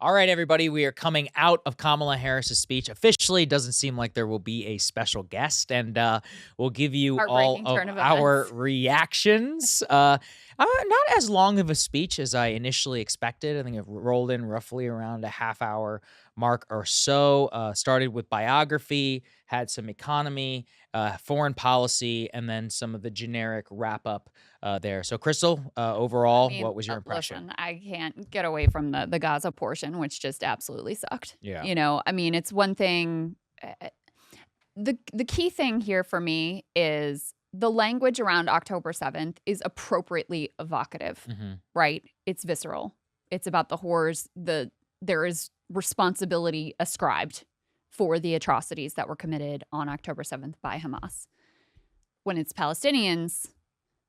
All right, everybody, we are coming out of Kamala Harris's speech. Officially, doesn't seem like there will be a special guest, and we'll give you all of our reactions. Not as long of a speech as I initially expected. I think it rolled in roughly around a half-hour mark or so. Started with biography, had some economy, foreign policy, and then some of the generic wrap-up there. So, Krystal, overall, what was your impression? Listen, I can't get away from the Gaza portion, which just absolutely sucked. Yeah. You know, I mean, it's one thing. The key thing here for me is the language around October 7th is appropriately evocative, right? It's visceral. It's about the horrors. There is responsibility ascribed for the atrocities that were committed on October 7th by Hamas. When it's Palestinians,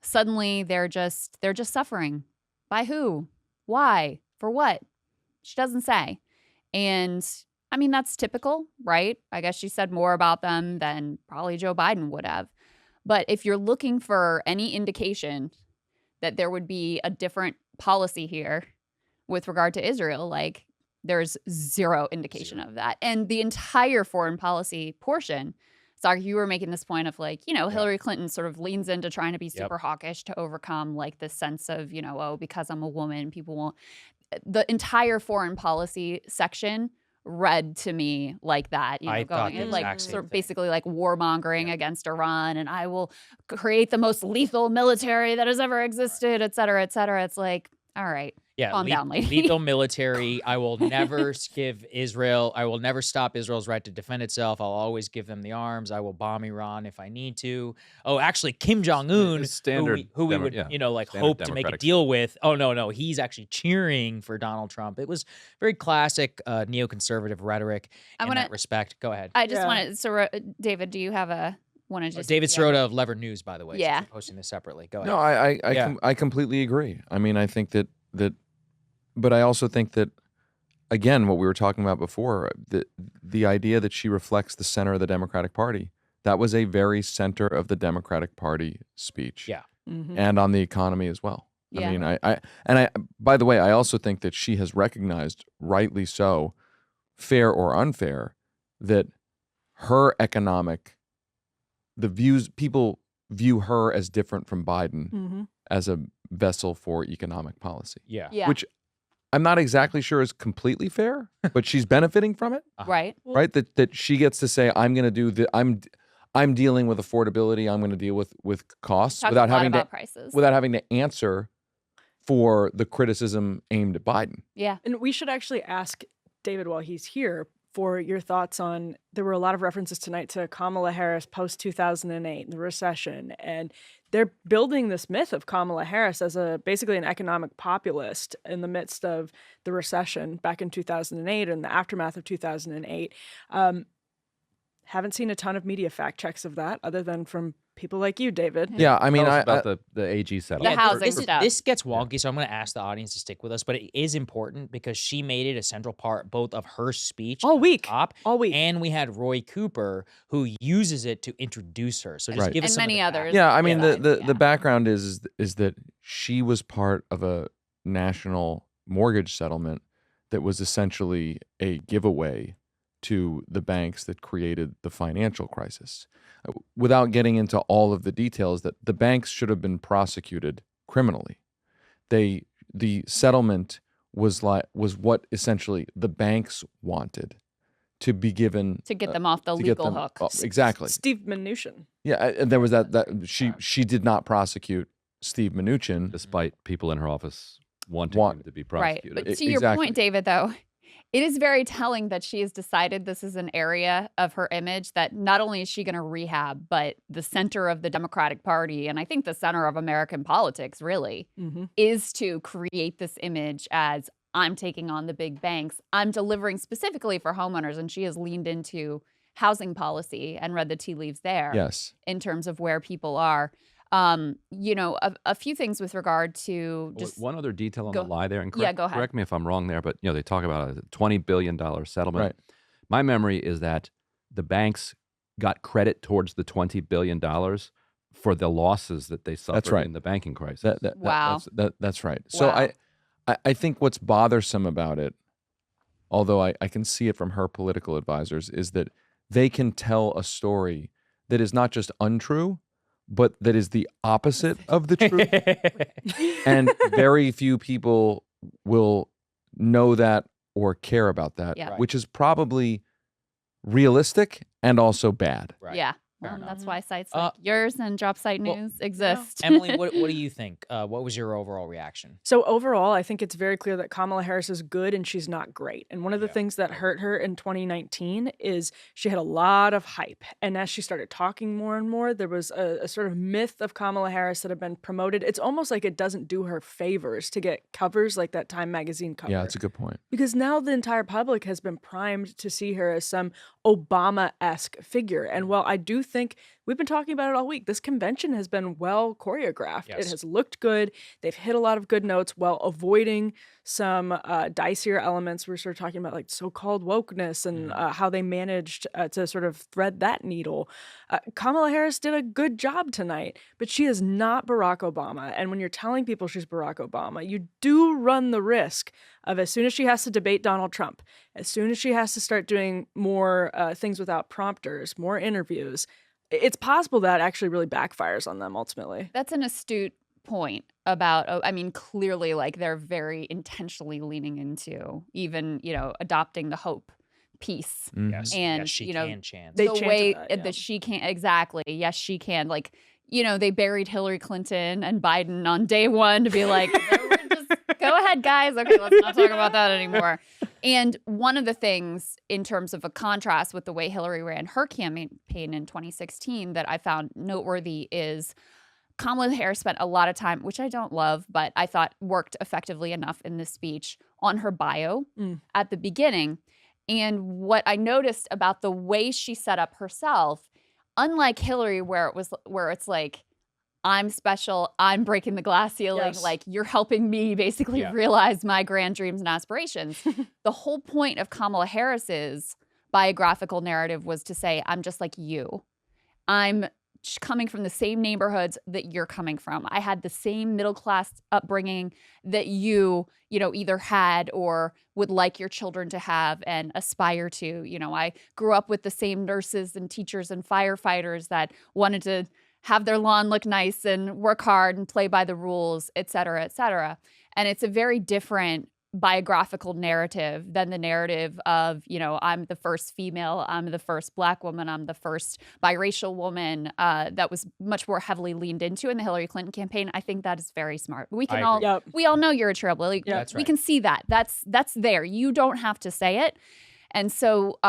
suddenly they're just suffering. By who? Why? For what? She doesn't say. And I mean, that's typical, right? I guess she said more about them than probably Joe Biden would have. But if you're looking for any indication that there would be a different policy here with regard to Israel, like, there's zero indication of that. And the entire foreign policy portion, Saagar, you were making this point of, like, you know, Hillary Clinton sort of leans into trying to be super hawkish to overcome, like, this sense of, you know, oh, because I'm a woman, people won't. The entire foreign policy section read to me like that, you know, going in, like, sort of basically like warmongering against Iran, and I will create the most lethal military that has ever existed, et cetera, et cetera. It's like, all right. Yeah, calm down, lady. Lethal military. I will never give Israel. I will never stop Israel's right to defend itself. I'll always give them the arms. I will bomb Iran if I need to. Oh, actually, Kim Jong-un, who we would, you know, like hope to make a deal with. Oh, no. He's actually cheering for Donald Trump. It was very classic neoconservative rhetoric in that respect. Go ahead. I just wanted, so David, do you have a... David Sirota of Lever News, by the way. Yeah. So posting this separately. Go ahead. No, I completely agree. I mean, I think that but I also think that, again, what we were talking about before, the idea that she reflects the center of the Democratic Party, that was a very center of the Democratic Party speech. Yeah. And on the economy as well. Yeah. I mean, by the way, I also think that she has recognized, rightly so, fair or unfair, that her people view her as different from Biden as a vessel for economic policy. Yeah. Which I'm not exactly sure is completely fair, but she's benefiting from it. Right. Right. That she gets to say, I'm going to do I'm dealing with affordability. I'm going to deal with costs without having to answer for the criticism aimed at Biden. Yeah. And we should actually ask David while he's here for your thoughts on, there were a lot of references tonight to Kamala Harris post-2008, the recession, and they're building this myth of Kamala Harris as basically an economic populist in the midst of the recession back in 2008 and the aftermath of 2008. Haven't seen a ton of media fact checks of that other than from people like you, David. Yeah, I mean, about the AG settlement. The housing stuff. This gets wonky, so I'm going to ask the audience to stick with us, but it is important because she made it a central part both of her speech all week, and we had Roy Cooper who uses it to introduce her. So just give us and many others. Yeah, I mean, the background is that she was part of a national mortgage settlement that was essentially a giveaway to the banks that created the financial crisis. Without getting into all of the details, that the banks should have been prosecuted criminally. The settlement was what essentially the banks wanted to be given to get them off the legal hook. Exactly. Steve Mnuchin. Yeah, and there was that she did not prosecute Steve Mnuchin, despite people in her office wanting him to be prosecuted. Right. But to your point, David, though, it is very telling that she has decided this is an area of her image that not only is she going to rehab, but the center of the Democratic Party, and I think the center of American politics, really, is to create this image as, I'm taking on the big banks. I'm delivering specifically for homeowners, and she has leaned into housing policy and read the tea leaves there. Yes. In terms of where people are. You know, a few things with regard to just one other detail on the lie there, and go ahead. Correct me if I'm wrong there, but you know, they talk about a $20 billion settlement. Right. My memory is that the banks got credit towards the $20 billion for the losses that they suffered in the banking crisis. Wow. That's right. So I think what's bothersome about it although I can see it from her political advisors, is that they can tell a story that is not just untrue, but that is the opposite of the truth. And very few people will know that or care about that, which is probably realistic and also bad. Right. Yeah. Well, that's why sites like yours and Drop Site News exist. Emily, what do you think? What was your overall reaction? So overall, I think it's very clear that Kamala Harris is good and she's not great. And one of the things that hurt her in 2019 is she had a lot of hype. And as she started talking more and more, there was a sort of myth of Kamala Harris that had been promoted. It's almost like it doesn't do her favors to get covers like that Time magazine cover. Yeah, that's a good point. Because now the entire public has been primed to see her as some Obama-esque figure. And while I do think we've been talking about it all week, this convention has been well choreographed. Yes. It has looked good. They've hit a lot of good notes while avoiding some dicier elements. We're sort of talking about like so-called wokeness and how they managed to sort of thread that needle. Kamala Harris did a good job tonight, but she is not Barack Obama. And when you're telling people she's Barack Obama, you do run the risk of, as soon as she has to debate Donald Trump, as soon as she has to start doing more things without prompters, more interviews, it's possible that actually really backfires on them ultimately. That's an astute point about, I mean, clearly, like, they're very intentionally leaning into even, adopting the hope piece. Yes. And, yes, she can chance. The way that she can, exactly. Yes, she can. Like, they buried Hillary Clinton and Biden on day one to be like, just go ahead, guys. Okay, let's not talk about that anymore. And one of the things in terms of a contrast with the way Hillary ran her campaign in 2016 that I found noteworthy is Kamala Harris spent a lot of time, which I don't love, but I thought worked effectively enough in this speech, on her bio at the beginning. And what I noticed about the way she set up herself, unlike Hillary, where it's like, I'm special, I'm breaking the glass ceiling, like, you're helping me basically realize my grand dreams and aspirations. The whole point of Kamala Harris's biographical narrative was to say, I'm just like you. I'm coming from the same neighborhoods that you're coming from. I had the same middle-class upbringing that you either had or would like your children to have and aspire to. I grew up with the same nurses and teachers and firefighters that wanted to have their lawn look nice and work hard and play by the rules, et cetera, et cetera. And it's a very different biographical narrative than the narrative of, I'm the first female, I'm the first Black woman, I'm the first biracial woman that was much more heavily leaned into in the Hillary Clinton campaign. I think that is very smart. We can we all know you're a trailblazer. That's right. We can see that. That's there. You don't have to say it. And so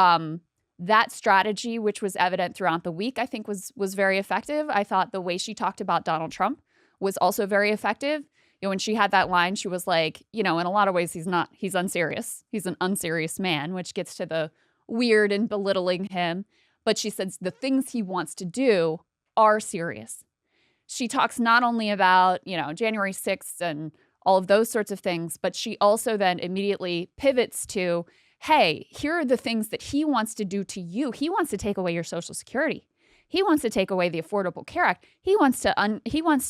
that strategy, which was evident throughout the week, I think was very effective. I thought the way she talked about Donald Trump was also very effective. When she had that line, she was like, in a lot of ways, he's unserious. He's an unserious man, which gets to the weird and belittling him. But she says the things he wants to do are serious. She talks not only about, January 6th and all of those sorts of things, but she also then immediately pivots to, hey, here are the things that he wants to do to you. He wants to take away your Social Security. He wants to take away the Affordable Care Act. He wants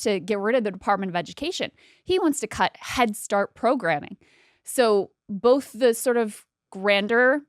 to get rid of the Department of Education. He wants to cut Head Start programming. So both the sort of grander,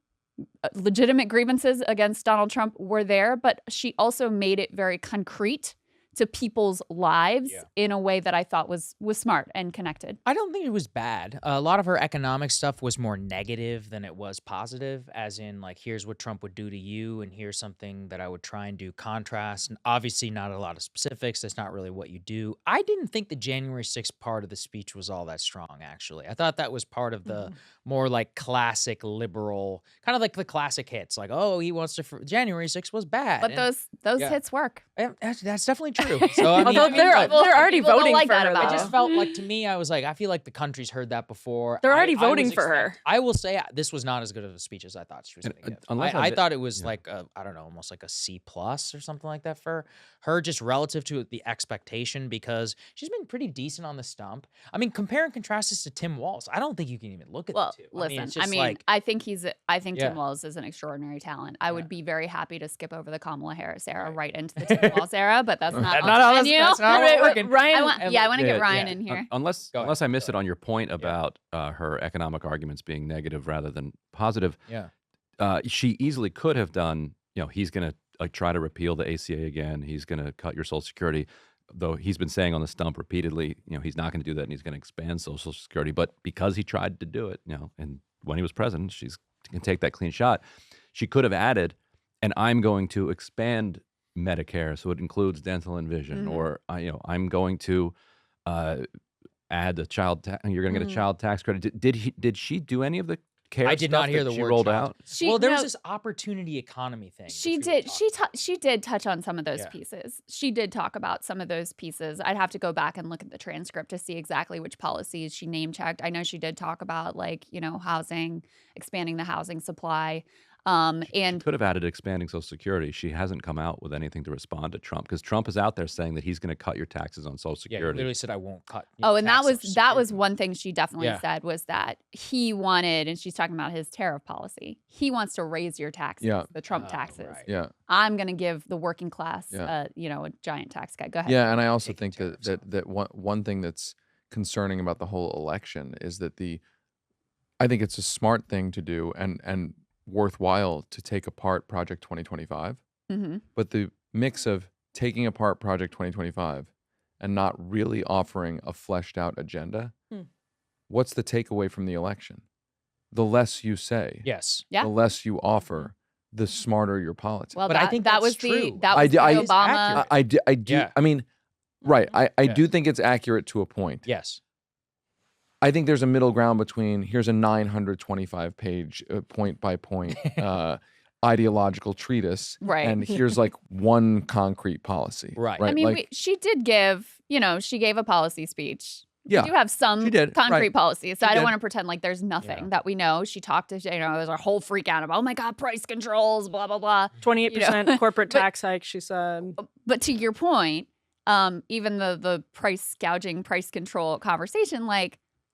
legitimate grievances against Donald Trump were there, but she also made it very concrete to people's lives in a way that I thought was smart and connected. I don't think it was bad. A lot of her economic stuff was more negative than it was positive, as in, like, here's what Trump would do to you, and here's something that I would try and do contrast. And obviously not a lot of specifics. That's not really what you do. I didn't think the January 6th part of the speech was all that strong, actually. I thought that was part of the more like classic liberal, kind of like the classic hits. Like, oh, he wants to, January 6th was bad. But those hits work. That's definitely true. So although they're already voting like for her. I just felt like, to me, I was like, I feel like the country's heard that before. They're already voting for her. I will say this was not as good of a speech as I thought she was going to give. I thought it was like I don't know, almost like a C+ or something like that for her, just relative to the expectation, because she's been pretty decent on the stump. I mean, compare and contrast this to Tim Walz. I don't think you can even look at the two. Listen, I think Tim Walz is an extraordinary talent. I would be very happy to skip over the Kamala Harris era right into the Tim Walz era, but that's not That's not working. Ryan, I want to get Ryan in here. Unless I miss it on your point about her economic arguments being negative rather than positive. Yeah. She easily could have done, he's going to try to repeal the ACA again. He's going to cut your Social Security, though he's been saying on the stump repeatedly, he's not going to do that and he's going to expand Social Security. But because he tried to do it, and when he was president, she's going to take that clean shot. She could have added, and I'm going to expand Medicare so it includes dental and vision, or I'm going to add a child. You're going to get a child tax credit. Did she do any of the care? I did not hear the she word rolled child. out. There was this opportunity economy thing. She did. She did touch on some of those pieces. She did talk about some of those pieces. I'd have to go back and look at the transcript to see exactly which policies she name checked. I know she did talk about housing, expanding the housing supply. She could have added expanding Social Security. She hasn't come out with anything to respond to Trump because Trump is out there saying that he's going to cut your taxes on Social Security. Yeah, he literally said, "I won't cut." And that was one thing she definitely said was that he wanted, and she's talking about his tariff policy. He wants to raise your taxes, the Trump taxes. Right. Yeah. I'm going to give the working class, a giant tax cut. Go ahead. Yeah, and I also think that one thing that's concerning about the whole election is that I think it's a smart thing to do and worthwhile to take apart Project 2025, but the mix of taking apart Project 2025 and not really offering a fleshed out agenda, what's the takeaway from the election? The less you say, the less you offer, the smarter your politics. Well, but I think that was true. That was Obama. I do. I mean, right. I do think it's accurate to a point. Yes. I think there's a middle ground between here's a 925-page point by point ideological treatise, and here's like one concrete policy. Right. I mean, she did give, she gave a policy speech. Yeah, we do have some concrete policies, so I don't want to pretend like there's nothing that we know. She talked to, there's a whole freak out about, oh my God, price controls, blah, blah, blah. 28% corporate tax hike, she said. But to your point, even the price gouging, price control conversation,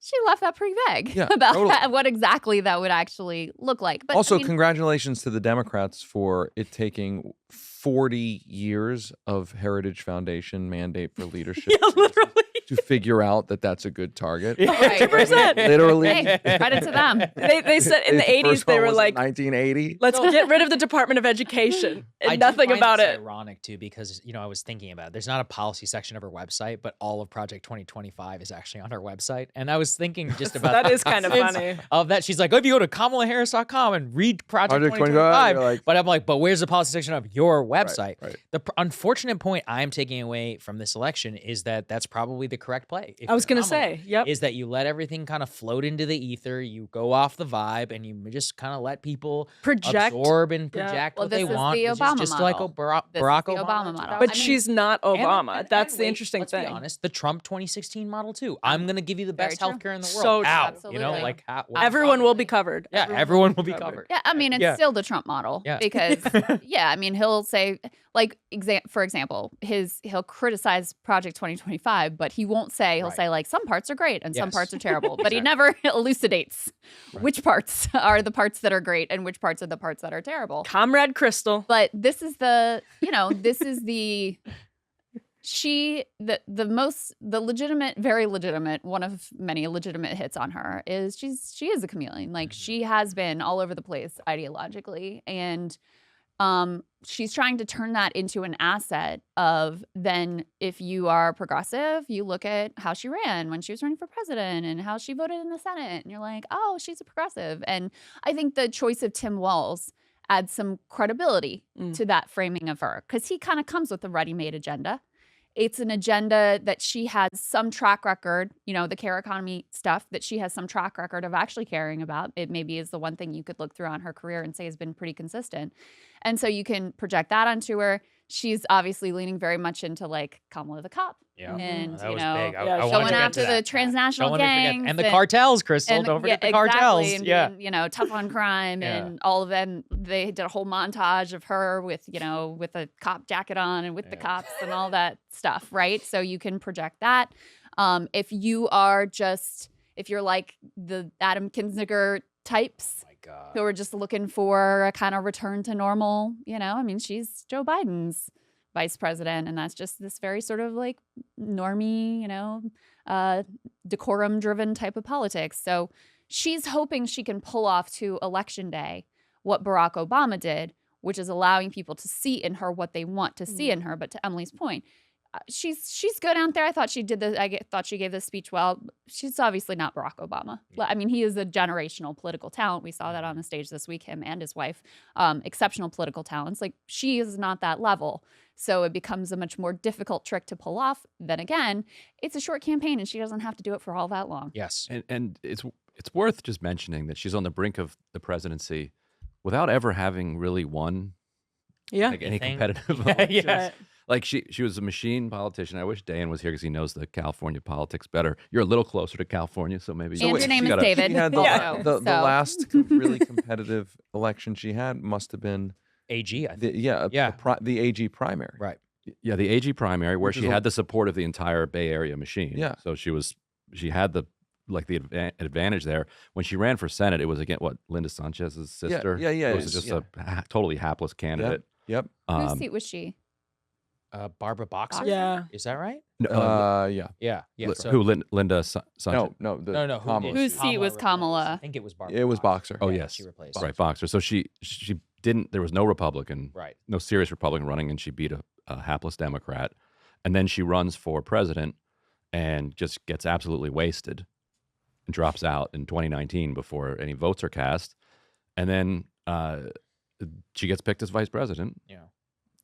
she left that pretty vague about what exactly that would actually look like. But also, congratulations to the Democrats for it taking 40 years of Heritage Foundation mandate for leadership. Literally. To figure out that that's a good target. 100%. Literally. Hey, credit to them. They said in the 80s, they were like, 1980. Let's get rid of the Department of Education. And nothing about it. Ironic, too, because, I was thinking about it. There's not a policy section of her website, but all of Project 2025 is actually on her website. And I was thinking just about that is kind of funny. Of that. She's like, if you go to KamalaHarris.com and read Project 2025. But I'm like, but where's the policy section of your website? Right. The unfortunate point I'm taking away from this election is that that's probably the correct play. I was going to say, is that you let everything kind of float into the ether, you go off the vibe, and you just kind of let people absorb and project what they want. The Obama just model. like Barack Obama model. But she's not Obama. That's the interesting let's thing. Let's be honest, the Trump 2016 model too. I'm going to give you the best healthcare in the world. So how? Absolutely. Everyone will be covered. Yeah, everyone will be covered. Yeah, I mean, it's still the Trump model because, I mean, he'll say, for example, he'll criticize Project 2025, but he won't say, he'll say some parts are great and some parts are terrible, but he never elucidates which parts are the parts that are great and which parts are the parts that are terrible. Comrade Krystal. But this is the legitimate, very legitimate, one of many legitimate hits on her is she is a chameleon. She has been all over the place ideologically, and she's trying to turn that into an asset of then if you are progressive, you look at how she ran when she was running for president and how she voted in the Senate, and you're like, oh, she's a progressive. And I think the choice of Tim Walz adds some credibility to that framing of her because he kind of comes with a ready-made agenda. It's an agenda that she has some track record, the care economy stuff that she has some track record of actually caring about. It maybe is the one thing you could look through on her career and say has been pretty consistent. And so you can project that onto her. She's obviously leaning very much into Kamala the cop. Yeah. And, that was big. I going after the transnational gangs. And the cartels, Krystal. Don't forget the cartels. Exactly. And, tough on crime and all of them. They did a whole montage of her with a cop jacket on and with the cops and all that stuff, right? So you can project that. If you're like the Adam Kinzinger types who are just looking for a kind of return to normal, she's Joe Biden's vice president, and that's just this very sort of like normie, decorum-driven type of politics. So she's hoping she can pull off to Election Day what Barack Obama did, which is allowing people to see in her what they want to see in her. But to Emily's point, she's good out there. I thought she gave this speech well. She's obviously not Barack Obama. I mean, he is a generational political talent. We saw that on the stage this week, him and his wife, exceptional political talents. Like, she is not that level. So it becomes a much more difficult trick to pull off. Then again, it's a short campaign and she doesn't have to do it for all that long. Yes. And it's worth just mentioning that she's on the brink of the presidency without ever having really won any competitive elections. Like, she was a machine politician. I wish Dan was here because he knows the California politics better. You're a little closer to California, so maybe. And your name is David. She had the last really competitive election she had must have been AG. I think. The AG primary. Right. Yeah, the AG primary where she had the support of the entire Bay Area machine. Yeah. So she had the advantage there. When she ran for Senate, it was against Linda Sanchez's sister. Yeah. It was just a totally hapless candidate. Yep. Whose seat was she? Barbara Boxer? Yeah. Is that right? Yeah. So, who? Linda Sanchez? No. Whose seat was Kamala? I think it was Barbara. It was Boxer. Oh, yes. She replaced Right, Boxer. So she didn't. There was no Republican. Right. No serious Republican running, and she beat a hapless Democrat. And then she runs for president and just gets absolutely wasted and drops out in 2019 before any votes are cast. And then she gets picked as vice president. Yeah.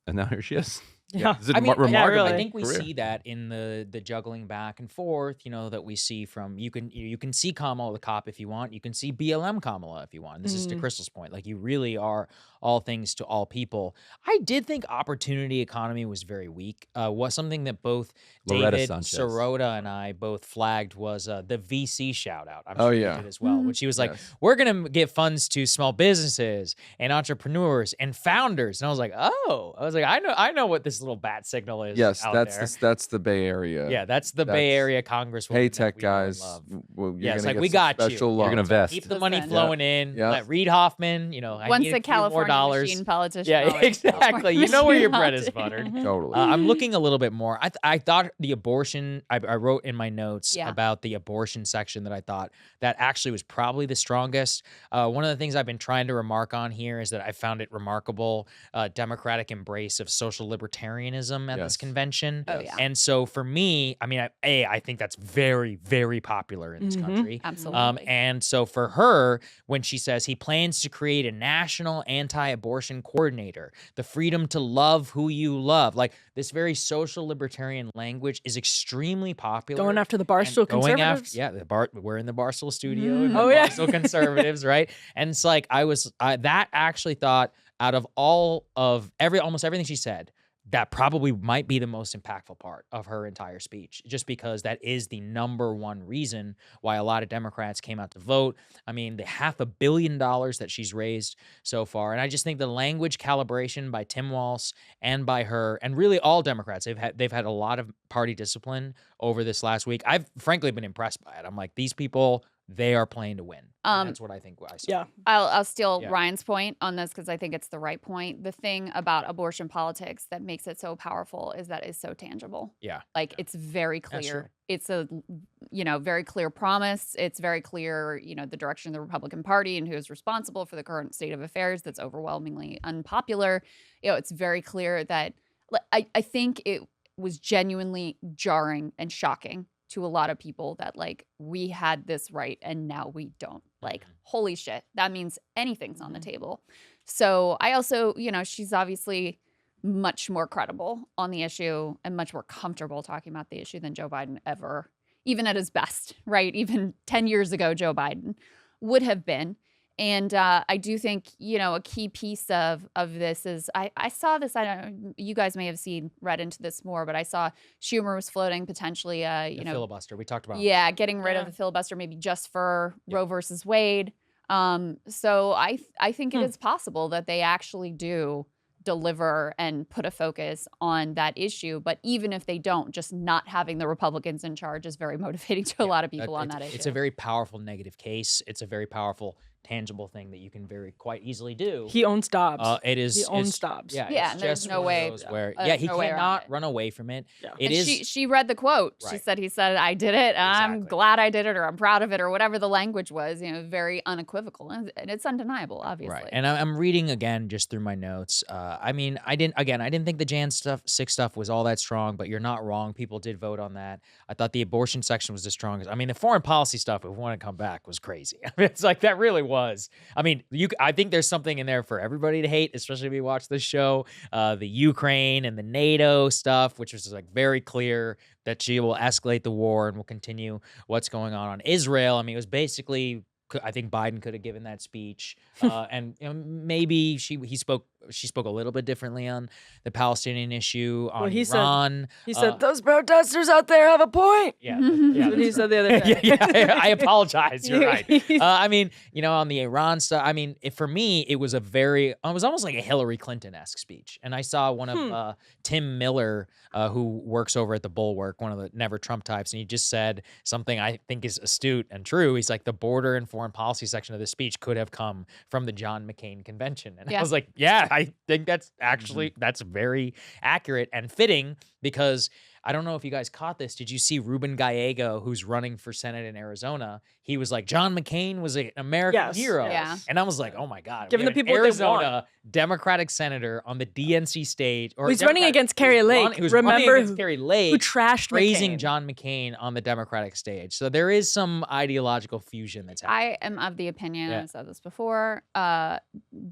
And now here she is. Yeah. Is it I mean, remarkable? I think we career. see that in the juggling back and forth, that we see from you can see Kamala the cop if you want. You can see BLM Kamala if you want. This is to Krystal's point. Like, you really are all things to all people. I did think opportunity economy was very weak. Was something that both Loretta David Sanchez. Sirota and I both flagged was the VC shout out. I'm sure you did as well, which he was like, Yes. we're going to give funds to small businesses and entrepreneurs and founders. And I was like, I know what this little bat signal is. Yes, out that's the Bay Area. Yeah, that's the Bay Area Congresswoman. Hey, that tech we all guys. love. Well, you're Yeah, it's gonna like, get we some got you. special You're gonna loans. vest. Keep the money Listen. flowing in. Yeah. Let Reid Hoffman, I Once need a a few more California dollars. machine politician. Yeah, always exactly. California You know where your machine bread is politician. buttered. Totally. I'm looking a little bit more. I thought the abortion, I wrote in my notes Yeah. about the abortion section that I thought that actually was probably the strongest. One of the things I've been trying to remark on here is that I found it remarkable, Democratic embrace of social libertarianism at this Yes. convention. Oh, yeah. And so for me, I mean, I think that's very, very popular in this country. Absolutely. And so for her, when she says he plans to create a national anti-abortion coordinator, the freedom to love who you love, like this very social libertarian language is extremely popular. Going after the Barstool conservatives. We're in the Barstool studio. And the Oh, yeah. Barstool conservatives, right? And it's like that actually thought out of almost everything she said, that probably might be the most impactful part of her entire speech, just because that is the number one reason why a lot of Democrats came out to vote. I mean, the $500 million that she's raised so far. And I just think the language calibration by Tim Walz and by her, and really all Democrats, they've had a lot of party discipline over this last week. I've frankly been impressed by it. I'm like, these people, they are playing to win. That's what I think I saw. Yeah. I'll steal Yeah. Ryan's point on this because I think it's the right point. The thing about abortion politics that makes it so powerful is that it's so tangible. Yeah. Like, it's very That's true. clear. It's a, very clear promise. It's very clear, the direction of the Republican Party and who is responsible for the current state of affairs that's overwhelmingly unpopular. It's very clear that I think it was genuinely jarring and shocking to a lot of people that, like, we had this right and now we don't. Like, holy shit, that means anything's on the table. So I also, she's obviously much more credible on the issue and much more comfortable talking about the issue than Joe Biden ever, even at his best, right? Even 10 years ago, Joe Biden would have been. And I do think, a key piece of this is I saw this. I don't know, you guys may have read into this more, but I saw Schumer was floating potentially, The filibuster. We talked about. Yeah, getting rid of the filibuster, maybe just for Roe versus Wade. So I think it is possible that they actually do deliver and put a focus on that issue. But even if they don't, just not having the Republicans in charge is very motivating to a lot of people on that issue. It's a very powerful negative case. It's a very powerful tangible thing that you can quite easily do. He owns Dobbs. It is. He owns Dobbs. Yeah, Yeah, it's and there's just no one of way- those where there's he no way around cannot it. run away from it. Yeah. It And is. she read the quote. Right. He said, I did it. I'm Exactly. glad I did it, or I'm proud of it, or whatever the language was. Very unequivocal, and it's undeniable, obviously. Right, and I'm reading again just through my notes. I mean, I didn't think the Jan 6 stuff was all that strong, but you're not wrong. People did vote on that. I thought the abortion section was the strongest. I mean, the foreign policy stuff, if we want to come back, was crazy. I mean, it's like that really was. I mean, I think there's something in there for everybody to hate, especially if you watch this show. The Ukraine and the NATO stuff, which was like very clear that she will escalate the war and will continue what's going on Israel. I mean, it was basically, I think Biden could have given that speech, and maybe she spoke a little bit differently on the Palestinian issue, on Iran. He said those protesters out there have a point. Yeah, That's what he said the other day. I apologize. You're right. I mean, on the Iran stuff. I mean, for me, it was it was almost like a Hillary Clinton-esque speech. And I saw one of Tim Miller, who works over at the Bulwark, one of the Never Trump types, and he just said something I think is astute and true. He's like, the border and foreign policy section of the speech could have come from the John McCain convention. And I was like, yeah, I think that's actually, that's very accurate and fitting, because I don't know if you guys caught this. Did you see Ruben Gallego, who's running for Senate in Arizona? He was like, John McCain was an American hero. Yeah. And I was like, oh my God. Giving the people what they want. Arizona Democratic senator on the DNC stage. He's running against Carrie Lake. Remember Carrie Lake, who trashed praising McCain. John McCain on the Democratic stage. So there is some ideological fusion that's happening. I am of the opinion, I've said this before,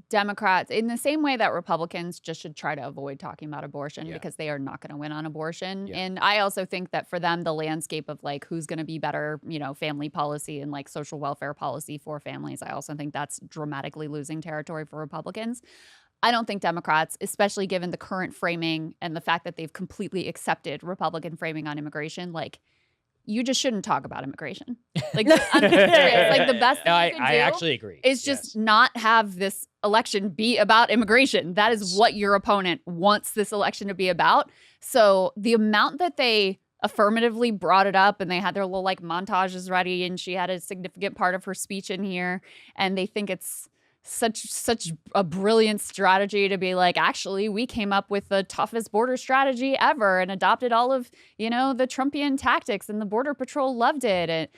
Democrats, in the same way that Republicans just should try to avoid talking about abortion because they are not going to win on abortion. And I also think that for them, the landscape of like who's going to be better, family policy and like social welfare policy for families, I also think that's dramatically losing territory for Republicans. I don't think Democrats, especially given the current framing and the fact that they've completely accepted Republican framing on immigration, like, you just shouldn't talk about immigration. Like, I'm serious. Like, the best thing you can do I actually agree. is just not have this election be about immigration. That is what your opponent wants this election to be about. So the amount that they affirmatively brought it up, and they had their little like montages ready, and she had a significant part of her speech in here, and they think it's such a brilliant strategy to be like, actually, we came up with the toughest border strategy ever and adopted all of, the Trumpian tactics, and the Border Patrol loved it. And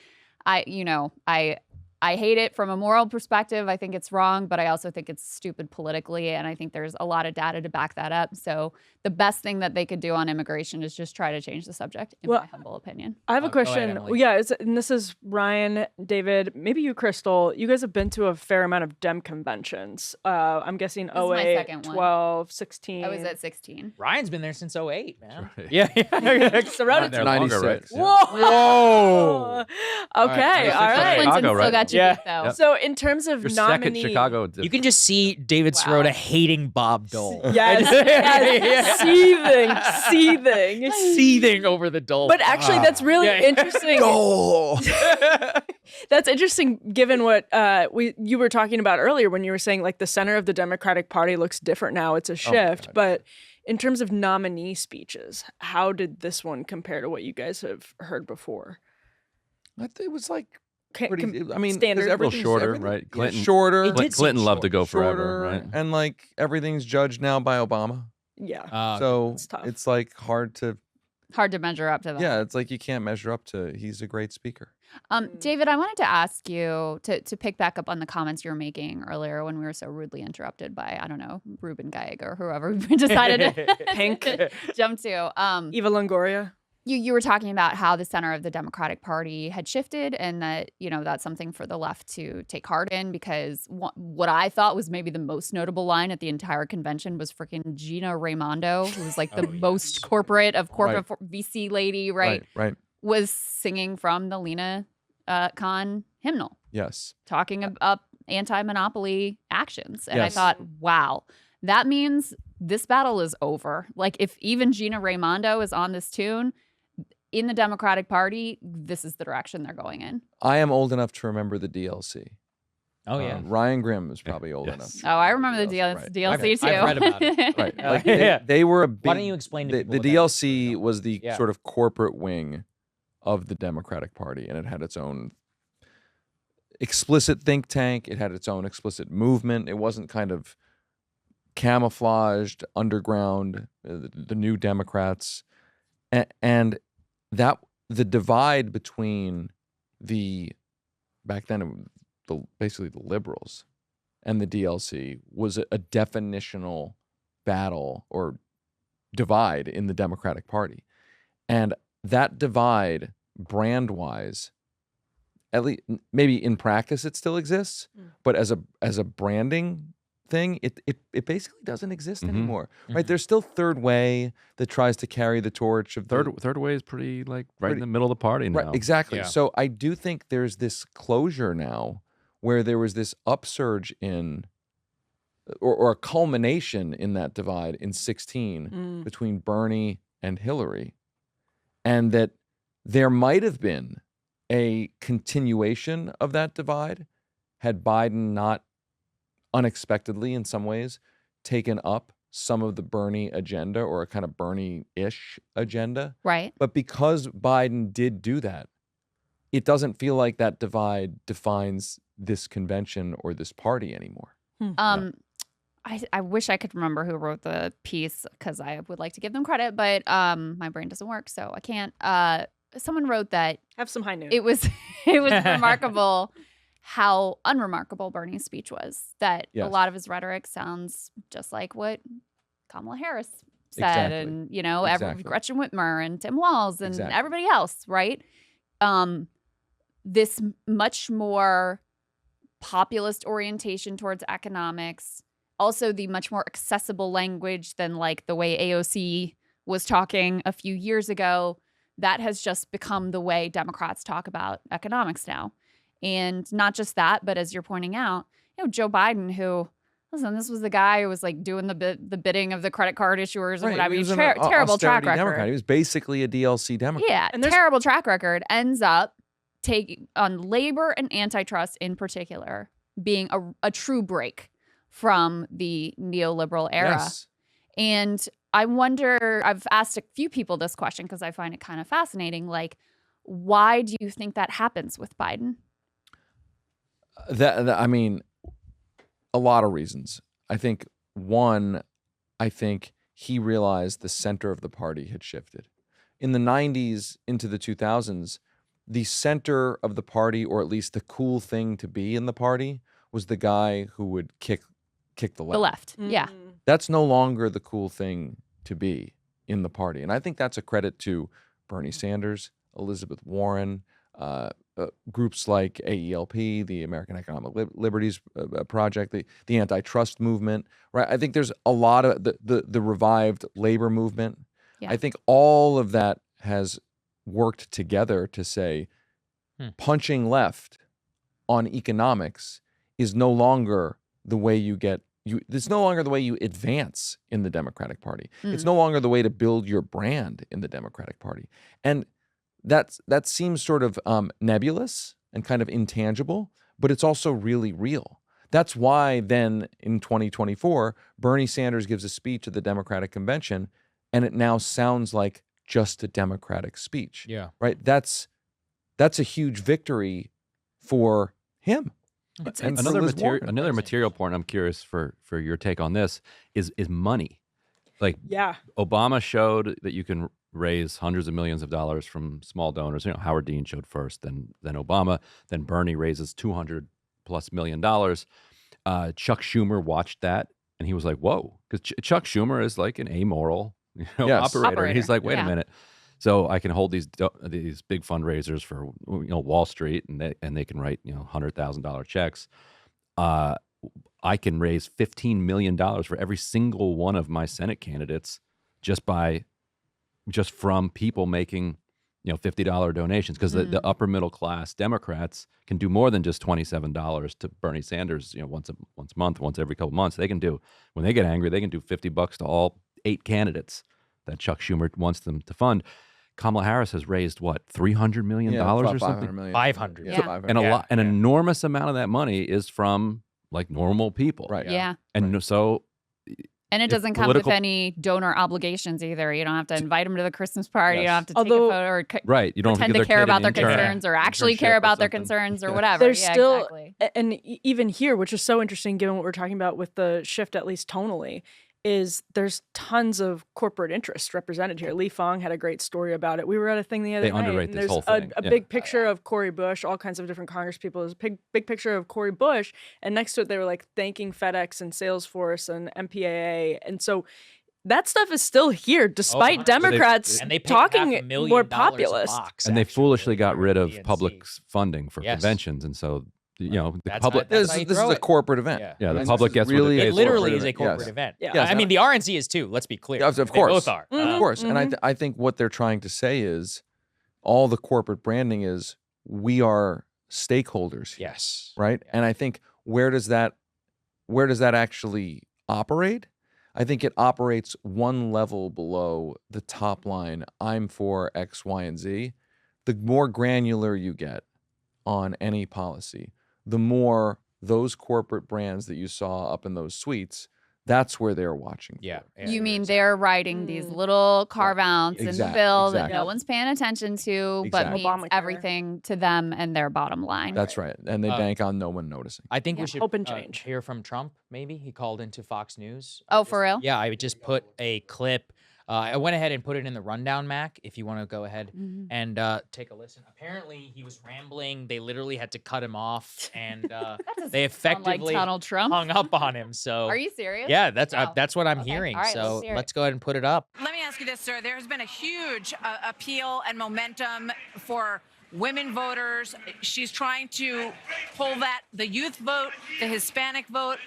I hate it from a moral perspective. I think it's wrong, but I also think it's stupid politically, and I think there's a lot of data to back that up. So the best thing that they could do on immigration is just try to change the subject, in my humble opinion. I have a question. And this is Ryan, David, maybe you, Krystal. You guys have been to a fair amount of Dem conventions. I'm guessing This is my 08, second one. 12, 16. I was at 16. Ryan's been there since 08, man. Right. Yeah. Surrounded They're to longer, 96. right? Whoa! Okay, all right. Clinton Chicago, still right? got you Yeah. beat, though. So in terms of Your second nominee, Chicago. You can just see David Sirota hating Bob Dole. yes, seething. Seething over the Dole. But actually, that's really interesting. That's interesting, given what you were talking about earlier when you were saying like the center of the Democratic Party looks different now. It's a shift, but in terms of nominee speeches, how did this one compare to what you guys have heard before? It was like Standard. because everything's shorter, everything- right? yeah, Clinton- shorter. It did seem Clinton loved to go shorter, forever, right? And like everything's judged now by Obama. Yeah. So it's tough. it's like hard to measure up to that. yeah, it's like you can't measure up to he's a great speaker. David, I wanted to ask you to pick back up on the comments you were making earlier when we were so rudely interrupted by, I don't know, Ruben Gallego or whoever we decided to Pink. jump to. Eva Longoria. You were talking about how the center of the Democratic Party had shifted, and that, that's something for the left to take heart in, because what I thought was maybe the most notable line at the entire convention was freaking Gina Raimondo, who was like the most corporate of corporate VC lady, right? Right. Was singing from the Lena Khan hymnal. Yes. Talking up anti-monopoly actions. And I Yes. thought, wow, that means this battle is over. Like, if even Gina Raimondo is on this tune, in the Democratic Party, this is the direction they're going in. I am old enough to remember the DLC. Oh, yeah. Ryan Grimm is probably old enough. Oh, I remember the Right. DLC too. I've read about it. Right. Like they were a big. Why don't you explain to the people what that DLC was the Yeah. sort of corporate wing of the Democratic Party, and it had its own. explicit think tank. It had its own explicit movement. It wasn't kind of camouflaged underground, the New Democrats. And that the divide between back then, basically the liberals and the DLC was a definitional battle or divide in the Democratic Party. And that divide, brand-wise, at least maybe in practice it still exists, but as a branding thing, it basically doesn't exist anymore, right? There's still Third Way that tries to carry the torch of Third Way is pretty in the middle of the party now. Right, exactly. Yeah. So I do think there's this closure now where there was this upsurge in, or a culmination in that divide in 2016 between Bernie and Hillary, and that there might have been a continuation of that divide had Biden not unexpectedly, in some ways, taken up some of the Bernie agenda or a kind of Bernie-ish agenda. Right. But because Biden did do that, it doesn't feel like that divide defines this convention or this party anymore. I wish I could remember who wrote the piece because I would like to give them credit, but my brain doesn't work, so I can't. Someone wrote that Have some high noon. it was remarkable how unremarkable Bernie's speech was. That a Yes. lot of his rhetoric sounds just like what Kamala Harris said, Exactly. and Exactly. Gretchen Whitmer and Tim Walz and Exactly. everybody else, right? This much more populist orientation towards economics. Also, the much more accessible language than like the way AOC was talking a few years ago. That has just become the way Democrats talk about economics now. And not just that, but as you're pointing out, Joe Biden, who, listen, this was the guy who was like doing the bidding of the credit card issuers and whatever. He was Terrible track record. Democrat. He was basically a DLC Democrat. Yeah, And there's- terrible track record. Ends up taking on labor and antitrust in particular, being a true break from the neoliberal era. Yes. And I wonder, I've asked a few people this question because I find it kind of fascinating. Like, why do you think that happens with Biden? I mean, a lot of reasons. I think he realized the center of the party had shifted. In the 90s into the 2000s, the center of the party, or at least the cool thing to be in the party, was the guy who would kick the left. The left. Yeah. That's no longer the cool thing to be in the party. And I think that's a credit to Bernie Sanders, Elizabeth Warren, groups like AELP, the American Economic Liberties Project, the antitrust movement, right? I think there's a lot of the revived labor movement. Yeah. I think all of that has worked together to say punching left on economics is no longer the way it's no longer the way you advance in the Democratic Party. It's no longer the way to build your brand in the Democratic Party. And that seems sort of nebulous and kind of intangible, but it's also really real. That's why then in 2024, Bernie Sanders gives a speech at the Democratic Convention, and it now sounds like just a Democratic speech. Yeah. Right? That's a huge victory for him. And for Another Liz Warren. material point I'm curious for your take on this is money. Like, Yeah. Obama showed that you can raise hundreds of millions of dollars from small donors. Howard Dean showed first, then Obama, then Bernie raises $200+ million. Chuck Schumer watched that and he was like, "Whoa," because Chuck Schumer is like an amoral operator. And he's like, "Wait a minute." So I can hold these big fundraisers for Wall Street, and they can write $100,000 checks. I can raise $15 million for every single one of my Senate candidates just from people making $50 donations, because the upper middle class Democrats can do more than just $27 to Bernie Sanders once a month, once every couple months. They can do, when they get angry, they can do $50 to all 8 candidates that Chuck Schumer wants them to fund. Kamala Harris has raised what, $300 million or something? 500. Yeah. And an enormous amount of that money is from like normal people. Right. Yeah. And so And it doesn't come with any donor obligations either. You don't have to invite them to the Christmas party. You don't have to take a photo or right. You don't pretend to care about their concerns or actually care about their concerns or whatever. There's still, and even here, which is so interesting given what we're talking about with the shift, at least tonally, is there's tons of corporate interest represented here. Lee Fong had a great story about it. We were at a thing the other night. They underrate this whole thing. A big picture of Cory Bush, all kinds of different Congress people. There's a big picture of Cory Bush, and next to it they were like thanking FedEx and Salesforce and MPAA. And so that stuff is still here, despite Democrats talking more populist. And they foolishly got rid of public funding for conventions, and so the public. This is a corporate event. Yeah, the public gets really. It literally is a corporate event. Yeah. I mean, the RNC is too. Let's be clear. Of course, they both are. Of course. And I think what they're trying to say is, all the corporate branding is we are stakeholders here. Yes. Right. Yeah. And I think where does that actually operate? I think it operates one level below the top line. I'm for X, Y, and Z. The more granular you get on any policy, the more those corporate brands that you saw up in those suites, that's where they're watching. Yeah. You mean they're writing these little carve-outs in the bill that no one's paying attention to, but means everything to them and their bottom line. That's right. And they bank on no one noticing. I think we should hope and change. Hear from Trump, maybe. He called into Fox News. Oh, for real? Yeah, I just put a clip. I went ahead and put it in the rundown, Mac, if you want to go ahead and take a listen. Apparently, he was rambling. They literally had to cut him off, and they effectively Donald Trump hung up on him. So, are you serious? Yeah, that's what I'm hearing. All right, so let's go ahead and put it up. Let me ask you this, sir. There has been a huge appeal and momentum for women voters. She's trying to pull the youth vote, the Hispanic vote,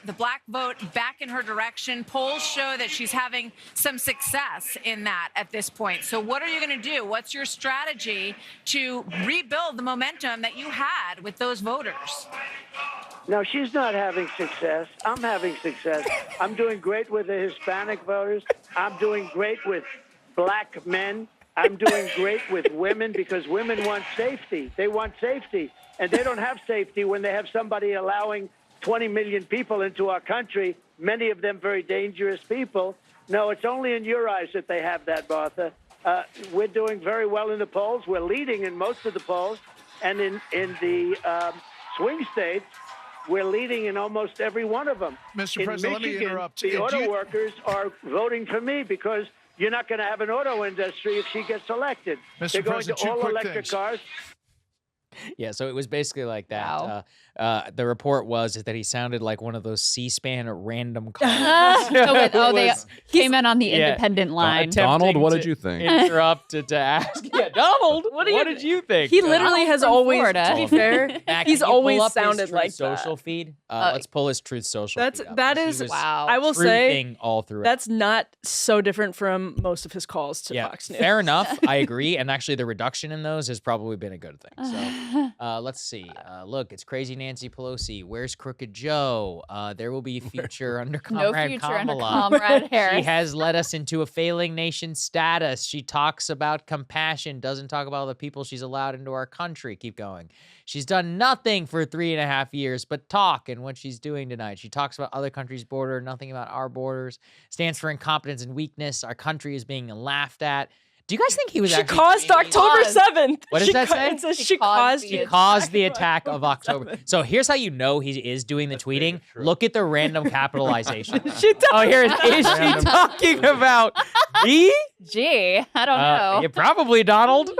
the black vote back in her direction. Polls show that she's having some success in that at this point. So what are you going to do? What's your strategy to rebuild the momentum that you had with those voters? No, she's not having success. I'm having success. I'm doing great with the Hispanic voters. I'm doing great with black men. I'm doing great with women because women want safety. They want safety. And they don't have safety when they have somebody allowing 20 million people into our country, many of them very dangerous people. No, it's only in your eyes that they have that, Martha. We're doing very well in the polls. We're leading in most of the polls. And in the swing states, we're leading in almost every one of them. Mr. President, Michigan, let me interrupt. The auto workers are voting for me because you're not going to have an auto industry if she gets elected. Mr. They're going President, to all electric cars. Yeah, so it was basically like that. Wow. The report was that he sounded like one of those C-SPAN random callers. They came in on the independent line. Donald, what did you think? Interrupted to ask. Yeah, Donald, what did you think? He literally has always, Florida. to be fair, Mac, he's can you always pull up his sounded Truth like Social that. feed. Let's pull his Truth Social feed up. That 'cause he is, was I will say, truthing all through it. that's not so different from most of his calls to Fox News. Fair enough. I agree. And actually, the reduction in those has probably been a good thing. So let's see. Look, it's crazy Nancy Pelosi. Where's Crooked Joe? There will be a future under No Comrade future under Kamala. Comrade Harris. She has led us into a failing nation status. She talks about compassion, doesn't talk about all the people she's allowed into our country. Keep going. She's done nothing for 3.5 years but talk and what she's doing tonight. She talks about other countries' border, nothing about our borders. Stands for incompetence and weakness. Our country is being laughed at. Do you guys think he was She actually caused October 7th. What does that say? It says she caused the attack of October. So here's how you know he is doing the tweeting. Look at the random capitalization. Here it is. Is she talking about me? Gee, I don't know. Yeah, probably Donald.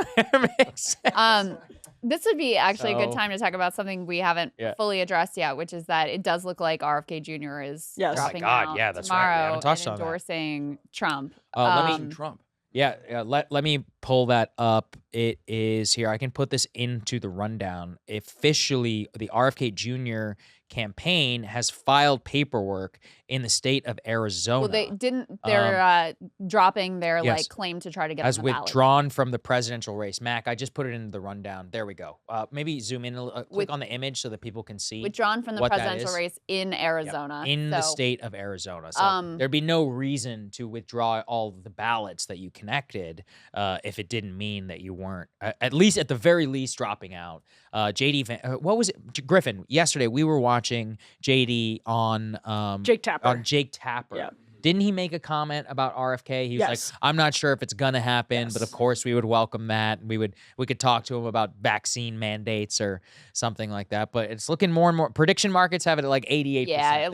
Makes sense. This would be actually a good time to talk about something we haven't fully addressed yet, which is that it does look like RFK Jr. is dropping out that's tomorrow right. We haven't touched and on that. endorsing Trump. Trump. Yeah, let me pull that up. It is here. I can put this into the rundown. Officially, the RFK Jr. campaign has filed paperwork in the state of Arizona. Well, they didn't. They're dropping their claim to try to get has on the ballot. withdrawn from the presidential race. Mac, I just put it into the rundown. There we go. Maybe zoom in, click on the image so that people can see. Withdrawn from the presidential race in Arizona. In the state of Arizona. So there'd be no reason to withdraw all of the ballots that you connected if it didn't mean that you weren't, at the very least, dropping out. JD, what was it? Griffin, yesterday we were watching watching JD on Jake Tapper. Yeah. Didn't he make a comment about RFK? He was like, I'm not sure if it's gonna happen, but of course we would welcome that. We could talk to him about vaccine mandates or something like that. But it's looking more and more. Prediction markets have it at like 88%. Yeah, it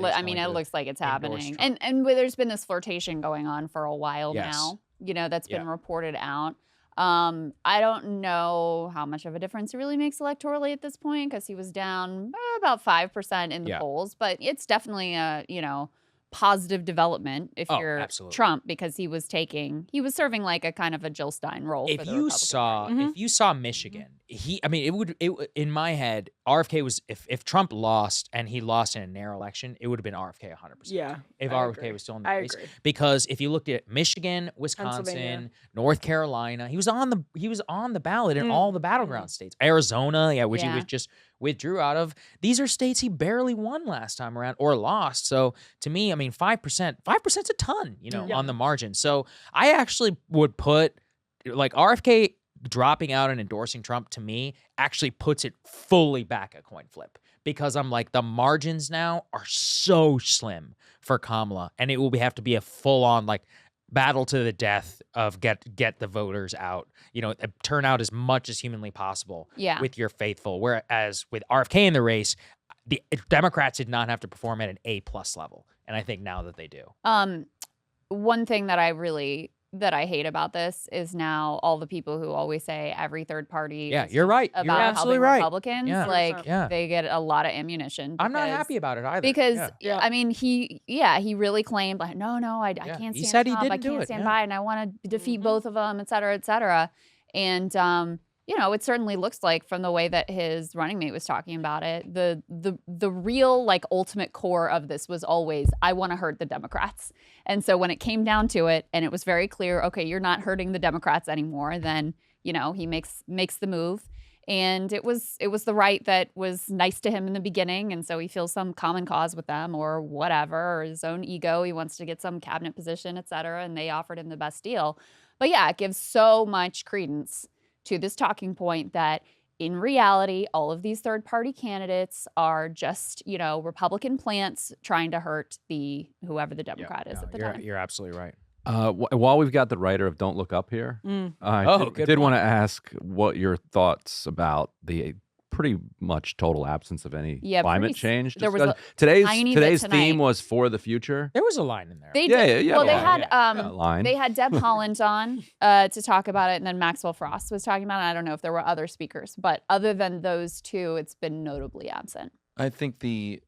looks like it's happening. And there's been this flirtation going on for a while now. That's been reported out. I don't know how much of a difference it really makes electorally at this point because he was down about 5% in the polls, but it's definitely a positive development if you're Trump because he was serving like a kind of a Jill Stein role. If you saw Michigan, it would in my head, RFK was if Trump lost and he lost in a narrow election, it would have been RFK 100%. Yeah, if RFK was still in the race, because if you looked at Michigan, Wisconsin, North Carolina, he was on the ballot in all the battleground states. Arizona, which he was just withdrew out of. These are states he barely won last time around or lost. So to me, 5%'s a ton, on the margin. So I actually would put like RFK dropping out and endorsing Trump to me actually puts it fully back a coin flip because I'm like the margins now are so slim for Kamala and it will have to be a full on like battle to the death of get the voters out, turn out as much as humanly possible with your faithful. Whereas with RFK in the race, the Democrats did not have to perform at an A+ level. And I think now that they do. One thing that I hate about this is now all the people who always say every third party you're right. About you're absolutely right. Republicans, they get a lot of ammunition. I'm not happy about it either. Because, he really claimed, like, no, I can't stand he said Trump, he didn't I can't do it. stand Biden, I want to defeat both of them, et cetera, et cetera. And, it certainly looks like from the way that his running mate was talking about it, the real like ultimate core of this was always, I want to hurt the Democrats. And so when it came down to it and it was very clear, okay, you're not hurting the Democrats anymore, then, he makes the move. And it was the right that was nice to him in the beginning. And so he feels some common cause with them or whatever, or his own ego. He wants to get some cabinet position, et cetera. And they offered him the best deal. But it gives so much credence to this talking point that in reality, all of these third-party candidates are just, Republican plants trying to hurt whoever the Democrat is at the time. You're absolutely right. While we've got the writer of Don't Look Up here, I did want to ask what your thoughts about the pretty much total absence of any climate change. There was today's theme was for the future. There was a line in there. They had Deb Haaland on to talk about it, and then Maxwell Frost was talking about it. I don't know if there were other speakers, but other than those two, it's been notably absent. I think the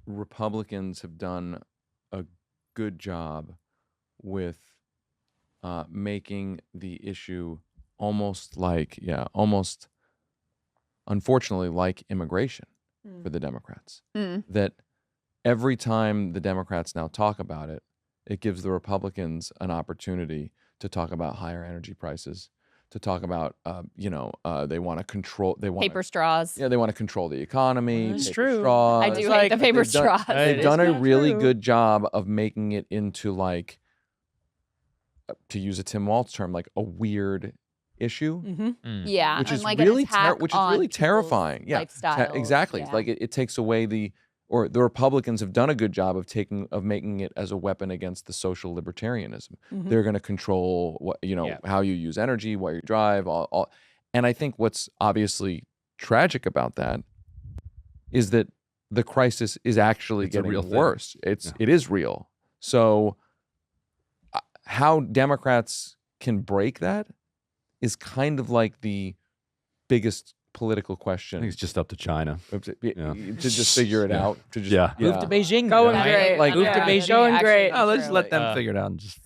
Republicans have done a good job with making the issue almost unfortunately like immigration for the Democrats. That every time the Democrats now talk about it, it gives the Republicans an opportunity to talk about higher energy prices, to talk about, they want to control, paper straws. Yeah, they want to control the economy. It's true. Straws. I do hate the paper straws. They've done a really good job of making it into like, to use a Tim Walz term, like a weird issue. Yeah, which is like really terrifying. Yeah, exactly. Yeah. Like it takes away the Republicans have done a good job of making it as a weapon against the social libertarianism. They're going to control what how you use energy, what you drive, all. And I think what's obviously tragic about that is that the crisis is actually getting worse. It is real. So how Democrats can break that is kind of like the biggest political question. I think it's just up to China to just figure it out. To just move to Beijing. Going great. Like move to Beijing. Going great. Let's just let them figure it out and just.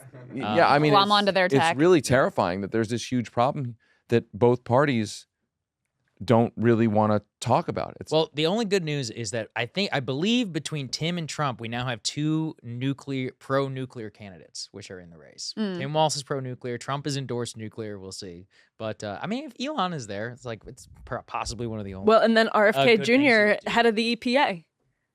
I mean, glom onto their tech. It's really terrifying that there's this huge problem that both parties don't really want to talk about it. Well, the only good news is that I believe between Tim and Trump, we now have two pro-nuclear candidates, which are in the race. Tim Walz is pro-nuclear. Trump has endorsed nuclear. We'll see. But, if Elon is there, it's like it's possibly one of the only. Well, and then RFK Jr., head of the EPA.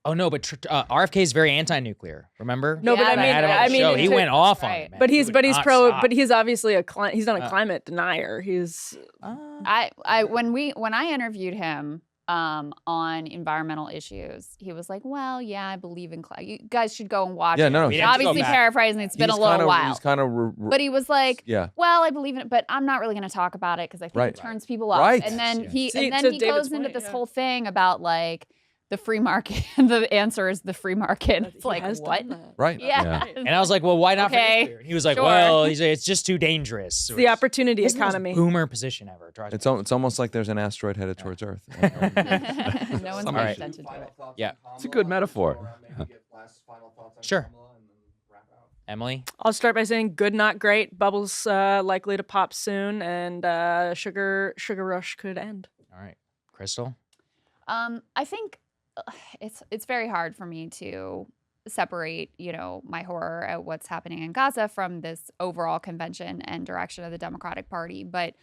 Oh, no, but RFK is very anti-nuclear. Remember? No, but I mean, he went off on it, man. But he's pro. Stop. But he's obviously he's not a climate denier. He's. When I interviewed him, on environmental issues, he was like, well, yeah, I believe in you guys should go and watch Yeah, it. no, He's obviously paraphrasing. It's been a little while. He's kind of, but he was like, well, I believe in it, but I'm not really going to talk about it because I think it turns people off. Right. And then he David's goes into this whole thing about like the free market. The answer is the free market. It's like, what? Right. Yeah. And I was like, well, why not for Okay, nuclear? And he was like, sure. well, it's just too dangerous. It's the opportunity economy. Boomer position ever. It's almost like there's an asteroid headed towards Earth. No one's paying attention to it. Yeah. It's a good metaphor. Sure. Emily? I'll start by saying good, not great. Bubbles likely to pop soon, and sugar rush could end. All right. Krystal? I think it's very hard for me to separate, my horror at what's happening in Gaza from this overall convention and direction of the Democratic Party. But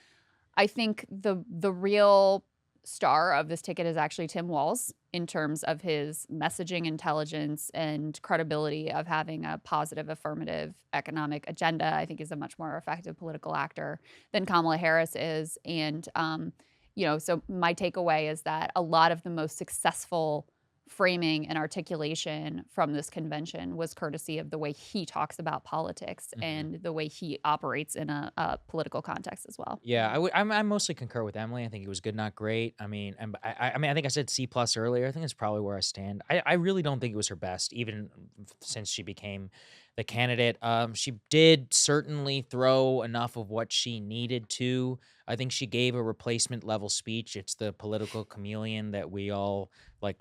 I think the real star of this ticket is actually Tim Walz in terms of his messaging intelligence and credibility of having a positive, affirmative economic agenda. I think he's a much more effective political actor than Kamala Harris is. And, so my takeaway is that a lot of the most successful framing and articulation from this convention was courtesy of the way he talks about politics and the way he operates in a political context as well. Yeah, I mostly concur with Emily. I think it was good, not great. I mean, I think I said C+ earlier. I think it's probably where I stand. I really don't think it was her best, even since she became the candidate. She did certainly throw enough of what she needed to. I think she gave a replacement level speech. It's the political chameleon that we all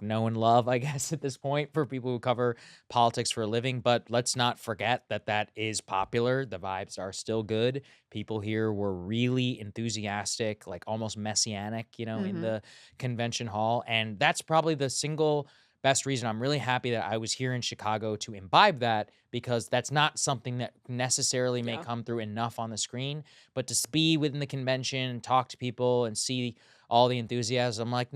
know and love, I guess, at this point for people who cover politics for a living. But let's not forget that is popular. The vibes are still good. People here were really enthusiastic, almost messianic, in the convention hall. And that's probably the single best reason I'm really happy that I was here in Chicago to imbibe that, because that's not something that necessarily may come through enough on the screen. But to be within the convention and talk to people and see all the enthusiasm, my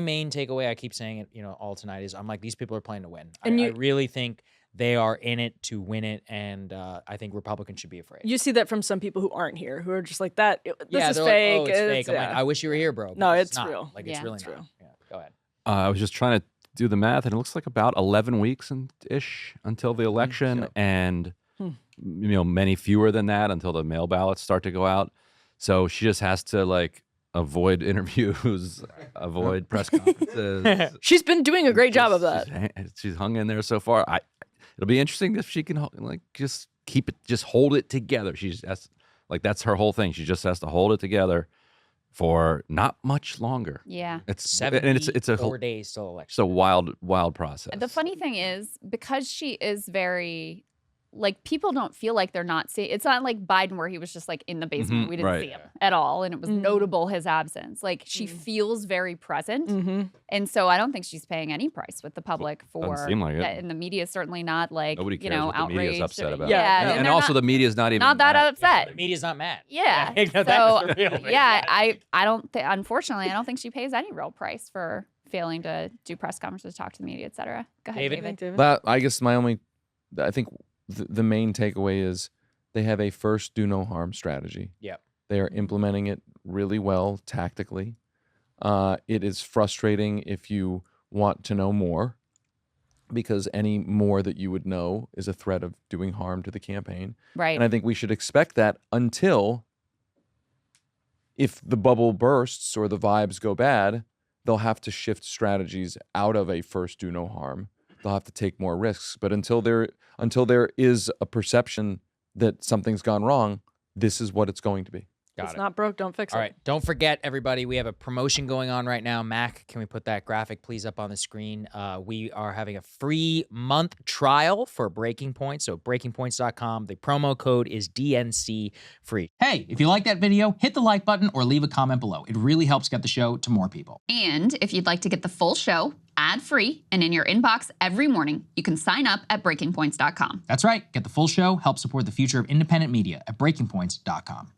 main takeaway, I keep saying it, all tonight, is these people are playing to win. And I really think they are in it to win it, and I think Republicans should be afraid. You see that from some people who aren't here, who are just like that. This is fake. fake. It's fake. I'm I wish you were here, bro. No, it's not. real. It's really not. Yeah, go ahead. I was just trying to do the math, and it looks like about 11 weeks ish until the election, and many fewer than that until the mail ballots start to go out. So she just has to avoid interviews, avoid press conferences. She's been doing a great job of that. She's hung in there so far. It'll be interesting if she can just keep it, just hold it together. That's her whole thing. She just has to hold it together for not much longer. Yeah. It's 74 days till election. It's a wild process. The funny thing is, because she is very, people don't feel like they're not seeing. It's not like Biden where he was just in the basement. We didn't see him at all. And it was notable his absence. She feels very present. And so I don't think she's paying any price with the public for Doesn't seem like it. And the media is certainly not nobody cares what the media is outraged. upset about. Yeah. And also the media is not even not that upset. The media's not mad. Yeah. I don't think, unfortunately, I don't think she pays any real price for failing to do press conferences, talk to the media, et cetera. Go ahead, David. I guess I think the main takeaway is they have a first do no harm strategy. Yep. They are implementing it really well tactically. It is frustrating if you want to know more, because any more that you would know is a threat of doing harm to the campaign. Right. And I think we should expect that until, if the bubble bursts or the vibes go bad, they'll have to shift strategies out of a first do no harm. They'll have to take more risks. But until there is a perception that something's gone wrong, this is what it's going to be. It's not broke, don't fix it. All right, don't forget, everybody, we have a promotion going on right now. Mac, can we put that graphic, please, up on the screen? We are having a free month trial for Breaking Point, so breakingpoints.com. The promo code is DNC free. Hey, if you like that video, hit the like button or leave a comment below. It really helps get the show to more people. And if you'd like to get the full show ad-free and in your inbox every morning, you can sign up at breakingpoints.com. That's right. Get the full show, help support the future of independent media at breakingpoints.com.